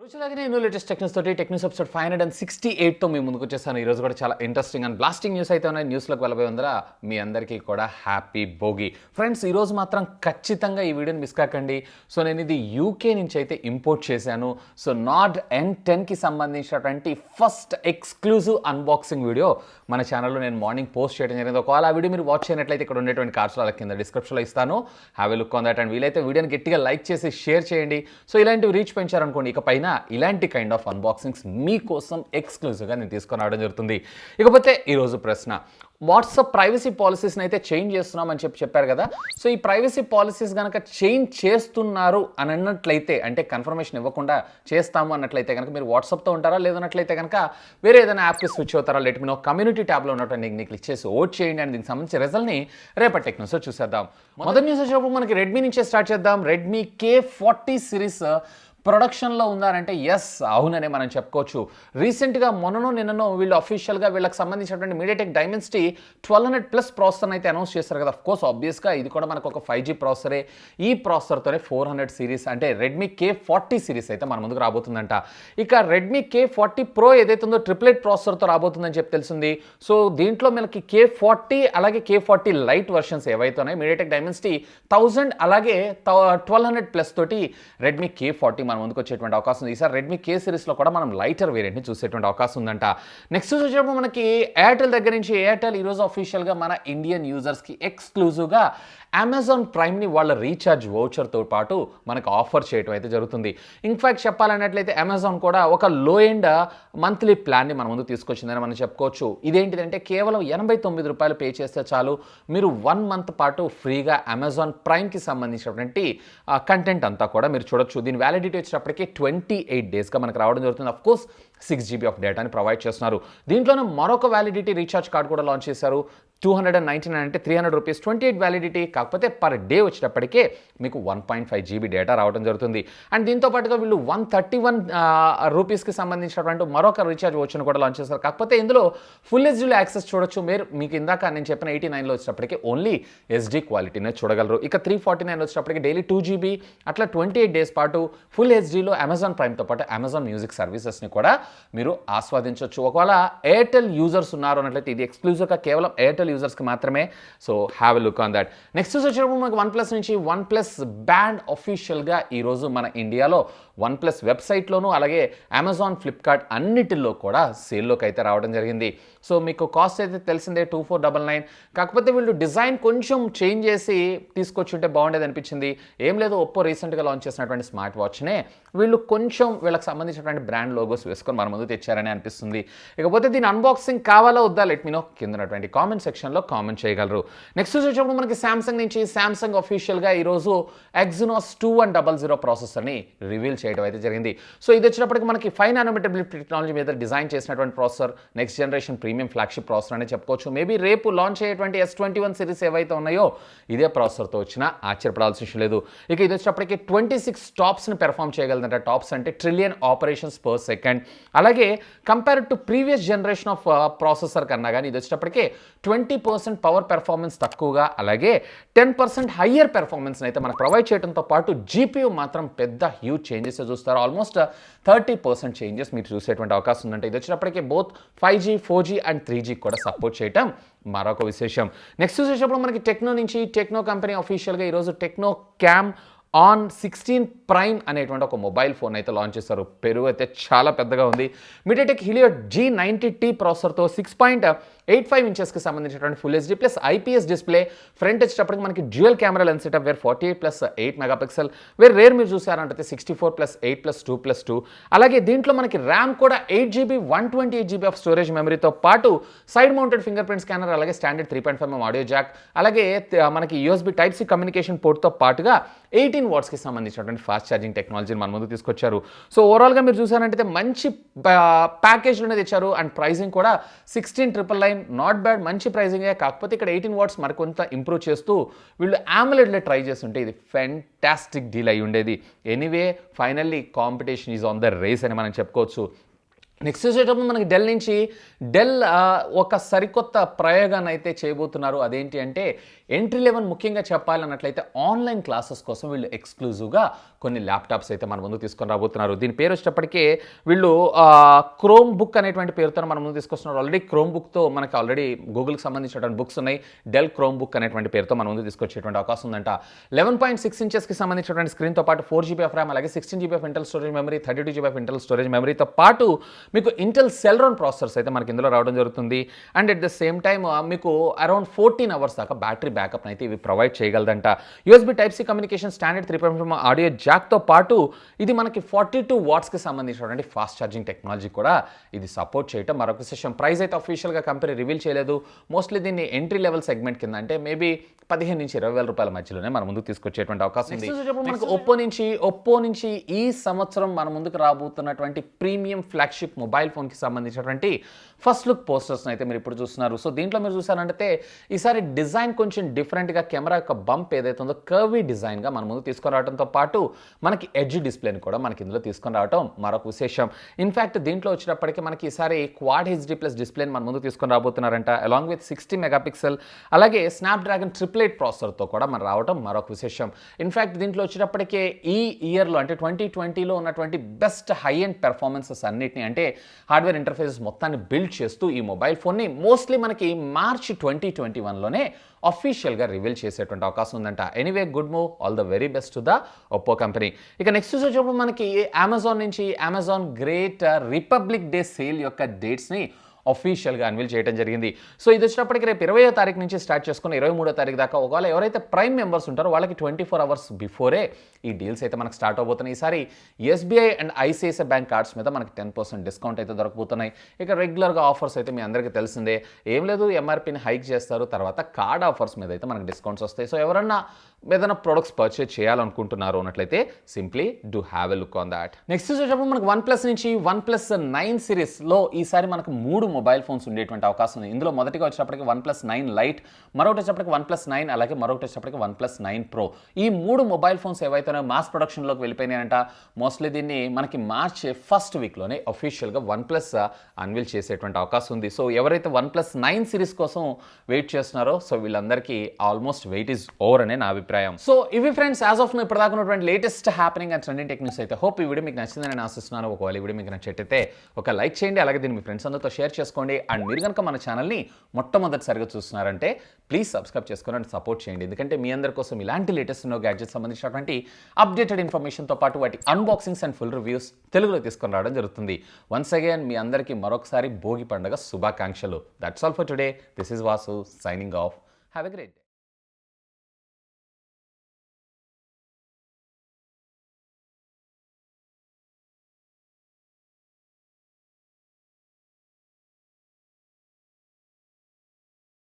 రోజులాగానే ఎన్నో latest techniques తోటి techniques episode 568తో మీ ముందుకు వచ్చేసాను. ఈరోజు కూడా చాలా ఇంట్రెస్టింగ్ అండ్ బ్లాస్టింగ్ న్యూస్ అయితే ఉన్నాయి. న్యూస్లోకి వెళ్ళబోయే ఉందరా మీ అందరికీ కూడా హ్యాపీ భోగి ఫ్రెండ్స్. ఈరోజు మాత్రం ఖచ్చితంగా ఈ వీడియోని మిస్ కాకండి. సో నేను ఇది యూకే నుంచి అయితే ఇంపోర్ట్ చేశాను. సో నార్డ్ N10కి సంబంధించినటువంటి ఫస్ట్ ఎక్స్క్లూజివ్ అన్బాక్సింగ్ వీడియో మన ఛానల్లో నేను మార్నింగ్ పోస్ట్ చేయడం జరిగింది. ఒకవేళ ఆ వీడియో మీరు వాచ్ చేయనట్లయితే ఇక్కడ ఉండేటువంటి కార్డ్స్ కింద డిస్క్రిప్షన్లో ఇస్తాను. Have a look on that. And వీలైతే వీడియోని గట్టిగా లైక్ చేసి షేర్ చేయండి. సో ఇలాంటివి రీచ్ పెంచారనుకోండి, ఇక పైన ఇలాంటి కైండ్ ఆఫ్ అన్బాక్సింగ్స్ మీకోసం ఎక్స్క్లూజివ్గా నేను తీసుకొని రావడం జరుగుతుంది. ఇకపోతే ఈరోజు ప్రశ్న, వాట్సాప్ ప్రైవసీ పాలసీస్ని అయితే చేంజ్ చేస్తున్నామని చెప్పారు కదా. సో ఈ ప్రైవసీ పాలసీస్ కనుక చేంజ్ చేస్తున్నారు అని అన్నట్లయితే, అంటే కన్ఫర్మేషన్ ఇవ్వకుండా చేస్తాము అన్నట్లయితే కనుక మీరు వాట్సాప్తో ఉంటారా, లేదన్నట్లయితే కనుక వేరే ఏదైనా యాప్కి స్విచ్ అవుతారా? Let me know. కమ్యూనిటీ ట్యాబ్లో ఉన్నటువంటి లింక్ని క్లిక్ చేసి ఓట్ చేయండి. అండ్ దీనికి సంబంధించి రిజల్ట్ని రేపటి టెక్ న్యూస్లో చూసేద్దాం. మొదటి న్యూస్ వచ్చినప్పుడు మనకి రెడ్మీ నుంచే స్టార్ట్ చేద్దాం. రెడ్మీ K40 సిరీస్ ప్రొడక్షన్లో ఉందానంటే ఎస్, అవుననే మనం చెప్పుకోవచ్చు. రీసెంట్గా నిన్ననో వీళ్ళు అఫీషియల్గా వీళ్ళకి సంబంధించినటువంటి మీడియాటెక్ డైమెన్సిటీ 1200+ ప్రాసెసర్ అయితే అనౌన్స్ చేస్తారు కదా. అఫ్కోర్స్ ఆబ్వియస్గా ఇది కూడా మనకు ఒక 5G ప్రాసెసరే. ఈ ప్రాసెసర్తోనే 400 సిరీస్ అంటే రెడ్మీ K40 సిరీస్ అయితే మన ముందుకు రాబోతుందంట. ఇక రెడ్మీ K40 Pro ఏదైతే ఉందో ట్రిప్లెట్ ప్రాసెసర్తో రాబోతుందని చెప్పి తెలిసింది. సో దీంట్లో మనకి K40 అలాగే K40 లైట్ వర్షన్స్ ఏవైతే ఉన్నాయి, మీడియాటెక్ డైమెన్సిటీ 1000 అలాగే 1200+ తోటి రెడ్మీ K40 మన ముందుకు వచ్చేటువంటి అవకాశం ఉంది. ఈసారి రెడ్మీ K సిరీస్లో కూడా మనం లైటర్ వేరియంట్ని చూసేటువంటి అవకాశం ఉందంట. నెక్స్ట్ వచ్చేటప్పుడు మనకి ఎయిర్టెల్ దగ్గర నుంచి ఎయిర్టెల్ ఈరోజు అఫీషియల్గా మన ఇండియన్ యూజర్స్కి ఎక్స్క్లూజివ్గా అమెజాన్ ప్రైమ్ని వాళ్ళ రీఛార్జ్ వౌచర్తో పాటు మనకు ఆఫర్ చేయడం అయితే జరుగుతుంది. ఇన్ఫ్యాక్ట్ చెప్పాలన్నట్లయితే అమెజాన్ కూడా ఒక లో ఎండ్ మంత్లీ ప్లాన్ని మన ముందుకు తీసుకొచ్చిందని మనం చెప్పుకోవచ్చు. ఇదేంటిదంటే కేవలం $89 పే చేస్తే చాలు, మీరు 1 మంత్ పాటు ఫ్రీగా అమెజాన్ ప్రైమ్కి సంబంధించినటువంటి కంటెంట్ అంతా కూడా మీరు చూడొచ్చు. దీని వ్యాలిడిటీ వచ్చేటప్పటికి 28 డేస్గా మనకు రావడం జరుగుతుంది. అఫ్కోర్స్ 6GB ఆఫ్ డేటాని ప్రొవైడ్ చేస్తున్నారు. దీంట్లోనే మరొక వ్యాలిడిటీ రీఛార్జ్ కార్డ్ కూడా లాంచ్ చేశారు. 299 అంటే ₹300, 28 వ్యాలిడిటీ. కాకపోతే పర్ డే వచ్చేటప్పటికే మీకు 1.5GB డేటా రావడం జరుగుతుంది. అండ్ దీంతో పాటుగా వీళ్ళు ₹131కి సంబంధించినటువంటి మరొక రీఛార్జ్ వచ్చును కూడా లాంచ్ చేశారు. కాకపోతే ఇందులో ఫుల్ హెచ్డీలో యాక్సెస్ చూడొచ్చు. మీకు ఇందాక నేను చెప్పిన 89లో వచ్చేటప్పటికి ఓన్లీ SD క్వాలిటీనే చూడగలరు. ఇక 349 వచ్చేటప్పటికి డైలీ 2GB అట్లా 28 డేస్ పాటు ఫుల్ హెచ్డీలో అమెజాన్ ప్రైమ్తో పాటు అమెజాన్ మ్యూజిక్ సర్వీసెస్ని కూడా మీరు ఆస్వాదించవచ్చు. ఒకవేళ ఎయిర్టెల్ యూజర్స్ ఉన్నారు అన్నట్లయితే ఇది ఎక్స్క్లూజివ్గా కేవలం ఎయిర్టెల్ యూజర్స్కి మాత్రమే. So have a look on that. Next వచ్చేటప్పుడు మనకు OnePlus నుంచి OnePlus బ్యాండ్ అఫీషియల్గా ఈరోజు మన ఇండియాలో OnePlus వెబ్సైట్లోనూ అలాగే అమెజాన్, ఫ్లిప్కార్ట్ అన్నిటిలో కూడా సేల్లోకి అయితే రావడం జరిగింది. సో మీకు కాస్ట్ అయితే తెలిసిందే 2499. కాకపోతే వీళ్ళు డిజైన్ కొంచెం చేంజ్ చేసి తీసుకొచ్చుంటే బాగుండేది అనిపించింది. ఏం లేదు, ఒప్పో రీసెంట్గా లాంచ్ చేసినటువంటి స్మార్ట్ వాచ్నే వీళ్ళు కొంచెం వీళ్ళకి సంబంధించినటువంటి బ్రాండ్ లోగోస్ వేసుకొని మన ముందు తెచ్చారని అనిపిస్తుంది. ఇకపోతే దీని అన్బాక్సింగ్ కావాలా వద్దా లెట్ మీ నో. కిందనటువంటి కామెంట్ సెక్షన్లో కామెంట్ చేయగలరు. నెక్స్ట్ వచ్చేటప్పుడు మనకి సామ్సంగ్ నుంచి సామ్సంగ్ అఫీషియల్గా ఈరోజు Exynos 2100 ప్రాసెసర్ని రివీల్ చేయడం అయితే జరిగింది. సో ఇది వచ్చినప్పటికి మనకి 5nm టెక్నాలజీ మీద డిజైన్ చేసినటువంటి processor, next generation premium flagship processor అని చెప్పుకోవచ్చు. మేబీ రేపు లాంచ్ అయ్యేటువంటి S21 సిరీస్ ఏవైతే ఉన్నాయో ఇదే ప్రాసెసర్తో వచ్చినా ఆశ్చర్యపడాల్సిన విషయం లేదు. ఇక ఇది వచ్చినప్పటికి 26 టాప్స్ని పెర్ఫామ్ చేయగలదంట. టాప్స్ అంటే ట్రిలియన్ ఆపరేషన్స్ పర్ సెకండ్. అలాగే compare to previous generation of processor కన్నా కానీ ఇది వచ్చేటప్పటికే 20% పవర్ పెర్ఫార్మెన్స్ తక్కువగా అలాగే 10% హయ్యర్ పెర్ఫార్మెన్స్ అయితే మనకు ప్రొవైడ్ చేయడంతో పాటు GPU మాత్రం పెద్ద హ్యూజ్ చేంజెస్ చూస్తారు. ఆల్మోస్ట్ 30% చేంజెస్ మీరు చూసేటువంటి అవకాశం ఉందంటే ఇది వచ్చినప్పటికీ both 5G, 4G and 3G కూడా సపోర్ట్ చేయటం మరొక విశేషం. నెక్స్ట్ చూసేటప్పుడు మనకి టెక్నో నుంచి టెక్నో కంపెనీ అఫీషియల్గా ఈరోజు టెక్నో క్యామ్ ఆన్ 16 ప్రైమ్ అనేటువంటి ఒక మొబైల్ ఫోన్ అయితే లాంచ్ చేస్తారు. పెరుగు అయితే చాలా పెద్దగా ఉంది. మీడియాటెక్ హీలియో G90T ప్రాసెసర్తో 6.85 ఇంచెస్కి సంబంధించినటువంటి full HD plus IPS display. Front వచ్చేటప్పటికి మనకి dual camera lens setup where 48+8 megapixel, where rear మీరు చూసారంటే 64+8+2+2. అలాగే దీంట్లో మనకి ర్యామ్ కూడా 8GB 128GB ఆఫ్ స్టోరేజ్ మెమరీతో పాటు side mounted finger print scanner అలాగే స్టాండర్డ్ 3.5mm ఆడియో జాక్ అలాగే మనకి USB Type-C కమ్యూనికేషన్ పోర్ట్తో పాటుగా 18 వాట్స్కి సంబంధించినటువంటి ఫాస్ట్ ఛార్జింగ్ టెక్నాలజీని మన ముందు తీసుకొచ్చారు. సో ఓవరాల్గా మీరు చూసారంటే మంచి ప్యాకేజ్లోనే తెచ్చారు. అండ్ ప్రైజింగ్ కూడా 16,999 నాట్ బ్యాడ్, మంచి ప్రైజింగే. కాకపోతే ఇక్కడ 18 వాట్స్ మరికొంత ఇంప్రూవ్ చేస్తూ వీళ్ళు AMOLEDలో ట్రై చేస్తుంటే ఇది ఫెంటాస్టిక్ డీల్ అయి ఉండేది. Anyway finally competition is on the race అని మనం చెప్పుకోవచ్చు. నెక్స్ట్ వచ్చేటప్పుడు మనకి డెల్ నుంచి డెల్ ఒక సరికొత్త ప్రయోగాన్ని అయితే చేయబోతున్నారు. అదేంటి అంటే ఎంట్రీ లెవెల్ ముఖ్యంగా చెప్పాలన్నట్లయితే ఆన్లైన్ క్లాసెస్ కోసం వీళ్ళు ఎక్స్క్లూజివ్గా కొన్ని ల్యాప్టాప్స్ అయితే మన ముందు తీసుకొని రాబోతున్నారు. దీని పేరు వచ్చేటప్పటికే వీళ్ళు క్రోమ్ బుక్ అనేటువంటి పేరుతో మన ముందు తీసుకొస్తున్నారు. ఆల్రెడీ క్రోమ్ బుక్తో మనకి ఆల్రెడీ గూగుల్కి సంబంధించినటువంటి బుక్స్ ఉన్నాయి. డెల్ క్రోమ్ బుక్ అనేటువంటి పేరుతో మన ముందు తీసుకొచ్చేటువంటి అవకాశం ఉందంట. 11.6 ఇంచెస్కి సంబంధించినటువంటి స్క్రీన్తో పాటు 4 GB ఆఫ్ ర్యామ్, అలాగే 16 GB of internal storage memory, 32 GB of internal storage మెమరీతో పాటు మీకు ఇంటెల్ సెల్రాన్ ప్రాసెసర్స్ అయితే మనకి ఇందులో రావడం జరుగుతుంది. And at the same time మీకు అరౌండ్ 14 అవర్స్ దాకా బ్యాటరీ బ్యాకప్ అయితే ఇవి ప్రొవైడ్ చేయగలదంట. USB Type-C communication standard 3.5 audio జాక్తో పాటు ఇది మనకి 42 వాట్స్కి సంబంధించినటువంటి ఫాస్ట్ ఛార్జింగ్ టెక్నాలజీ కూడా ఇది సపోర్ట్ చేయటం మరొక విషయం. ప్రైస్ అయితే అఫీషియల్గా కంపెనీ రివీల్ చేయలేదు. మోస్ట్లీ దీన్ని ఎంట్రీ లెవెల్ సెగ్మెంట్ కింద అంటే మేబీ 15 నుంచి 20 వేల రూపాయల మధ్యలోనే మన ముందుకు తీసుకొచ్చేటువంటి అవకాశం ఉంది. మనకు ఒప్పో నుంచి ఈ సంవత్సరం మన ముందుకు రాబోతున్నటువంటి ప్రీమియం ఫ్లాగ్షిప్ మొబైల్ ఫోన్కి సంబంధించినటువంటి ఫస్ట్ లుక్ పోస్టర్స్ని అయితే మీరు ఇప్పుడు చూస్తున్నారు. సో దీంట్లో మీరు చూసారంటే ఈసారి డిజైన్ కొంచెం డిఫరెంట్గా, కెమెరా యొక్క బంప్ ఏదైతే ఉందో కర్వీ డిజైన్గా మన ముందు తీసుకొని రావడంతో పాటు మనకి ఎడ్జ్ డిస్ప్లేని కూడా మనకి ఇందులో తీసుకొని రావడం మరొక విశేషం. ఇన్ఫ్యాక్ట్ దీంట్లో వచ్చేటప్పటికి మనకి ఈసారి క్వాడ్ HD+ డిస్ప్లేని మన ముందు తీసుకొని రాబోతున్నారంట. అలాంగ్ విత్ 60 మెగాపిక్సెల్ అలాగే స్నాప్డ్రాగన్ 888 ప్రాసెసర్తో కూడా మనం రావడం మరొక విశేషం. ఇన్ఫ్యాక్ట్ దీంట్లో వచ్చేటప్పటికే ఈ ఇయర్లో అంటే 2020లో ఉన్నటువంటి బెస్ట్ హై ఎండ్ పెర్ఫార్మెన్సెస్ అన్నిటిని అంటే హార్డ్వేర్ ఇంటర్ఫేసెస్ మొత్తాన్ని బిల్డ్ చేస్తూ ఈ మొబైల్ ఫోన్ని మోస్ట్లీ మనకి మార్చ్ 2021లోనే అఫీషియల్గా రివీల్ చేసేటువంటి అవకాశం ఉందంట. Anyway good move, all the very best to the Oppo company. ఇక నెక్స్ట్ వచ్చేటప్పుడు మనకి అమెజాన్ నుంచి Amazon great republic day sale యొక్క డేట్స్ని అఫీషియల్గా అన్వీల్ చేయడం జరిగింది. సో ఇది వచ్చినప్పటికీ రేపు 20వ తారీఖు నుంచి స్టార్ట్ చేసుకుని 23వ తారీఖు దాకా ఒకవేళ ఎవరైతే ప్రైమ్ మెంబర్స్ ఉంటారో వాళ్ళకి 24 అవర్స్ బిఫోరే ఈ డీల్స్ అయితే మనకు స్టార్ట్ అవబోతున్నాయి. ఈసారి SBI and ICICI bank cards మీద మనకి 10% డిస్కౌంట్ అయితే దొరకబోతున్నాయి. ఇక రెగ్యులర్గా ఆఫర్స్ అయితే మీ అందరికీ తెలిసిందే, ఏం లేదు MRPని హైక్ చేస్తారు, తర్వాత కార్డ్ ఆఫర్స్ మీద అయితే మనకి డిస్కౌంట్స్ వస్తాయి. సో ఎవరన్నా ఏదైనా ప్రొడక్ట్స్ పర్చేజ్ చేయాలనుకుంటున్నారు అన్నట్లయితే simply do have a look on that. Next వచ్చేటప్పుడు మనకు OnePlus నుంచి OnePlus 9 సిరీస్లో ఈసారి మనకు 3 మొబైల్ ఫోన్స్ ఉండేటువంటి అవకాశం ఉంది. ఇందులో మొదటిగా వచ్చేటప్పటికి OnePlus 9 Lite, మరొకటి వచ్చేటప్పటికి OnePlus 9, అలాగే మరొకటి వచ్చేటప్పటికి OnePlus 9 Pro. ఈ 3 మొబైల్ ఫోన్స్ ఏవైతే మాస్ ప్రొడక్షన్లోకి వెళ్ళిపోయినాయంట. మోస్ట్లీ దీన్ని మనకి మార్చ్ ఫస్ట్ వీక్లోనే అఫీషియల్గా OnePlus అన్వీల్ చేసేటువంటి అవకాశం ఉంది. సో ఎవరైతే OnePlus 9 సిరీస్ కోసం వెయిట్ చేస్తున్నారో సో వీళ్ళందరికీ ఆల్మోస్ట్ వెయిట్ ఈజ్ ఓవర్ అనే నా అభిప్రాయం. సో ఇవి ఫ్రెండ్స్ యాజ్ ఆఫ్ ఇప్పుడు దాకా ఉన్నటువంటి latest happening and trending tech news అయితే హోప్ ఈ వీడియో మీకు నచ్చిందని నేను ఆశిస్తున్నాను. ఒకవేళ ఈ వీడియో మీకు నచ్చితే ఒక లైక్ చేయండి, అలాగే దీన్ని మీ ఫ్రెండ్స్ అందరితో షేర్ చేసుకోండి. అండ్ మీరు కనుక మన ఛానల్ని మొట్టమొదటిసారిగా చూస్తున్నారంటే ప్లీజ్ సబ్స్క్రైబ్ చేసుకొని అండ్ సపోర్ట్ చేయండి. ఎందుకంటే మీ అందరి కోసం ఇలాంటి లేటెస్ట్ గ్యాడ్జెట్స్ సంబంధించినటువంటి అప్డేటెడ్ ఇన్ఫర్మేషన్తో పాటు వాటి అన్బాక్సింగ్స్ అండ్ ఫుల్ రివ్యూస్ తెలుగులో తీసుకొని రావడం జరుగుతుంది. వన్స్ అగైన్ మీ అందరికీ మరొకసారి భోగి పండుగ శుభాకాంక్షలు. That's all for today. This is Vasu signing off. Have a great day.